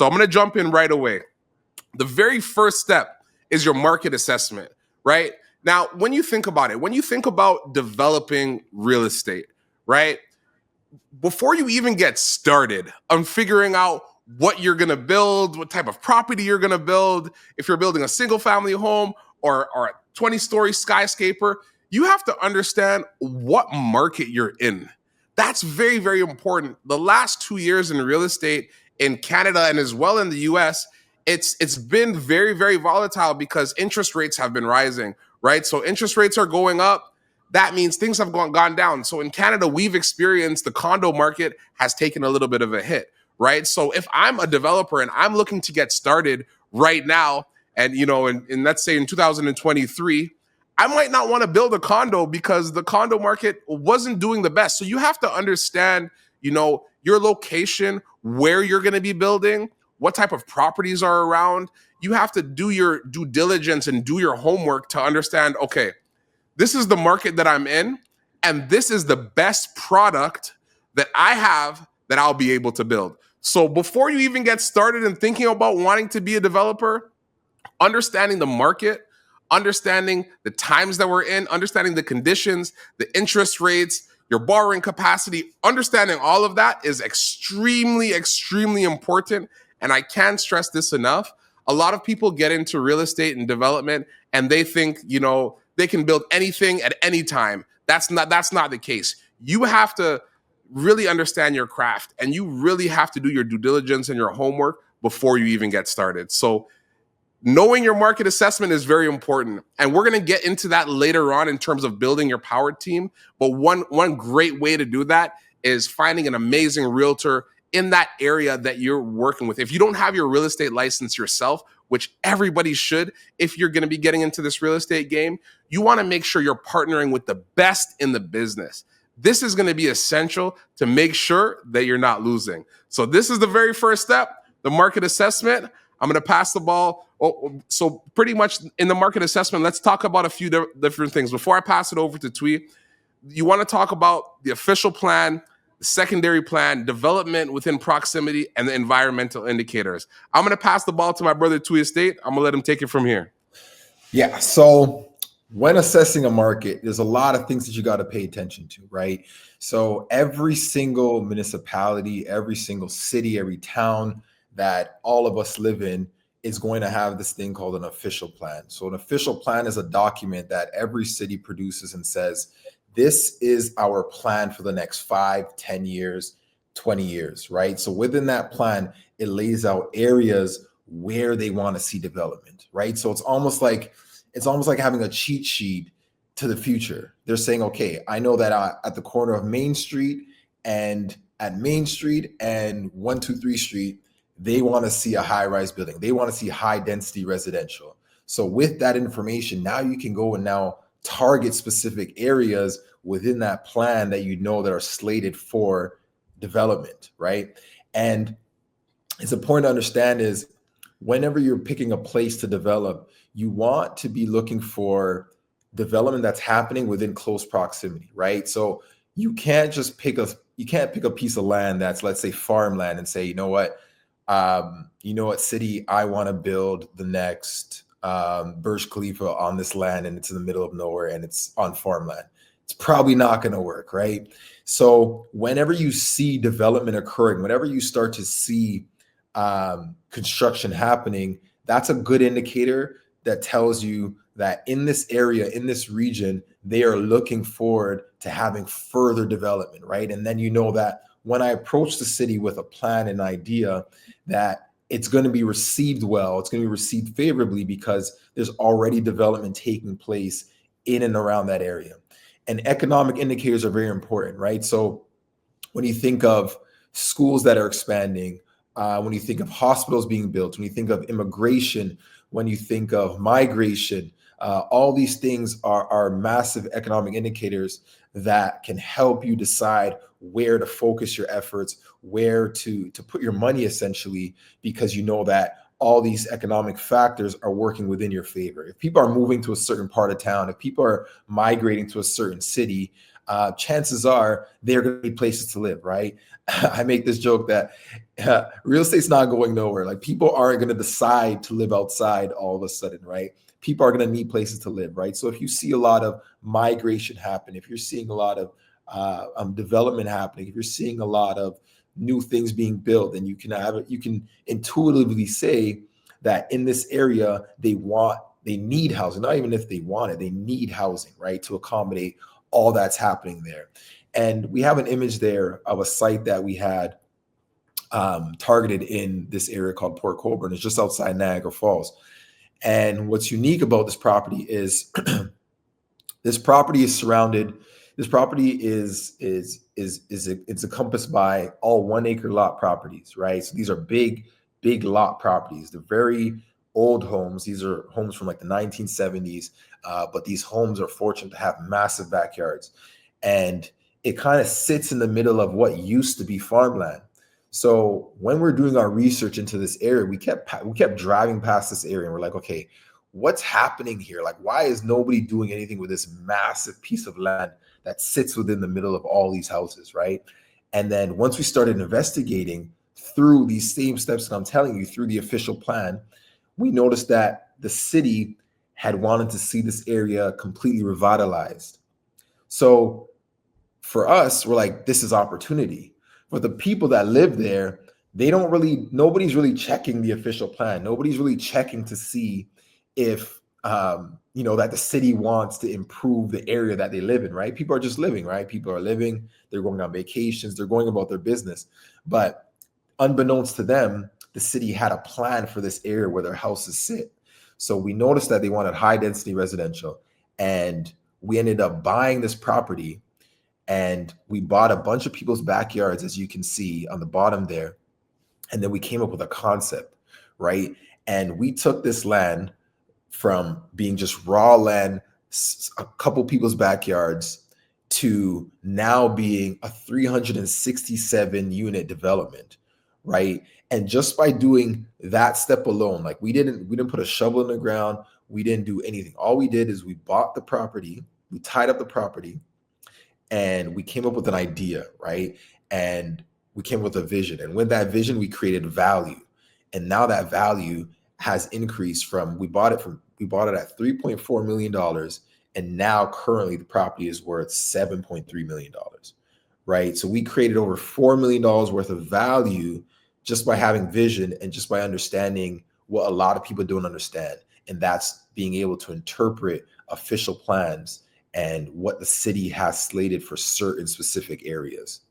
So I'm going to jump in right away. The very first step is your market assessment, right? Now, when you think about it, when you think about developing real estate, right? Before you even get started on figuring out what you're going to build, what type of property you're going to build, if you're building a single family home or a 20-story skyscraper, you have to understand what market you're in. That's very, very important. The last 2 years in real estate in Canada and as well in the US, it's been very, very volatile because interest rates have been rising, right? So interest rates are going up. That means things have gone down. So in Canada, we've experienced the condo market has taken a little bit of a hit, right? So if I'm a developer and I'm looking to get started right now, and in let's say in 2023, I might not want to build a condo because the condo market wasn't doing the best. So you have to understand, your location, where you're going to be building, what type of properties are around. You have to do your due diligence and do your homework to understand, okay, this is the market that I'm in, and this is the best product that I have that I'll be able to build. So before you even get started and thinking about wanting to be a developer, understanding the market, understanding the times that we're in, understanding the conditions, the interest rates, your borrowing capacity, understanding all of that is extremely, extremely important. And I can't stress this enough. A lot of people get into real estate and development and they think, they can build anything at any time. That's not the case. You have to really understand your craft and you really have to do your due diligence and your homework before you even get started. So knowing your market assessment is very important. And we're going to get into that later on in terms of building your power team. But one great way to do that is finding an amazing realtor in that area that you're working with. If you don't have your real estate license yourself, which everybody should, if you're going to be getting into this real estate game, you want to make sure you're partnering with the best in the business. This is going to be essential to make sure that you're not losing. So this is the very first step, the market assessment. I'm going to pass the ball. So pretty much in the market assessment, let's talk about a few different things. Before I pass it over to Twii, you want to talk about the official plan, the secondary plan, development within proximity, and the environmental indicators. I'm going to pass the ball to my brother Twii Estate. I'm going to let him take it from here. Yeah, so when assessing a market, there's a lot of things that you got to pay attention to, right? So every single municipality, every single city, every town that all of us live in is going to have this thing called an official plan. So an official plan is a document that every city produces and says, this is our plan for the next 5, 10 years, 20 years, right? So within that plan, it lays out areas where they want to see development, right? So it's almost like having a cheat sheet to the future. They're saying, okay, I know that at the corner of Main Street and 123 Street, they want to see a high-rise building. They want to see high-density residential. So with that information, now you can go and now target specific areas within that plan that that are slated for development, right? And it's important to understand is whenever you're picking a place to develop, you want to be looking for development that's happening within close proximity, right? So you can't just pick a piece of land that's, let's say, farmland and say, you know what, city, I want to build the next Burj Khalifa on this land, and it's in the middle of nowhere and it's on farmland. It's probably not going to work, right? So whenever you see development occurring, whenever you start to see construction happening, that's a good indicator that tells you that in this area, in this region, they are looking forward to having further development, right? And then you know that when I approach the city with a plan and idea, that it's going to be received well, it's going to be received favorably because there's already development taking place in and around that area. And economic indicators are very important, right? So when you think of schools that are expanding, when you think of hospitals being built, when you think of immigration, when you think of migration, all these things are massive economic indicators that can help you decide where to focus your efforts, where to put your money essentially, because you know that all these economic factors are working within your favor. If people are moving to a certain part of town, if people are migrating to a certain city, chances are they're going to be places to live, right? I make this joke that real estate's not going nowhere. Like, people aren't going to decide to live outside all of a sudden, right? People are going to need places to live, right? So if you see a lot of migration happen, if you're seeing a lot of development happening, if you're seeing a lot of new things being built, then you can intuitively say that in this area they need housing. Not even if they want it, they need housing, right, to accommodate all that's happening there. And we have an image there of a site that we had targeted in this area called Port Colborne. It's just outside Niagara Falls. And what's unique about this property is this property is surrounded. This property is it's encompassed by all 1 acre lot properties, right? So these are big lot properties. They're very old homes. These are homes from like the 1970s, but these homes are fortunate to have massive backyards, and it kind of sits in the middle of what used to be farmland. So when we're doing our research into this area, we kept driving past this area, and we're like, okay, what's happening here? Like, why is nobody doing anything with this massive piece of land that sits within the middle of all these houses, right? And then once we started investigating through these same steps that I'm telling you, through the official plan, we noticed that the city had wanted to see this area completely revitalized. So for us, we're like, this is opportunity. But the people that live there, nobody's really checking the official plan. Nobody's really checking to see if, that the city wants to improve the area that they live in, right? People are just living, right? People are living, they're going on vacations, they're going about their business. But unbeknownst to them, the city had a plan for this area where their houses sit. So we noticed that they wanted high density residential, and we ended up buying this property, and we bought a bunch of people's backyards, as you can see on the bottom there. And then we came up with a concept, right? And we took this land from being just raw land, a couple people's backyards, to now being a 367 unit development, right? And just by doing that step alone, like we didn't put a shovel in the ground, we didn't do anything. All we did is we bought the property, we tied up the property, and we came up with an idea, right? And we came up with a vision. And with that vision, we created value. And now that value has increased from, we bought it at $3.4 million. And now currently the property is worth $7.3 million, right? So we created over $4 million worth of value just by having vision and just by understanding what a lot of people don't understand. And that's being able to interpret official plans and what the city has slated for certain specific areas.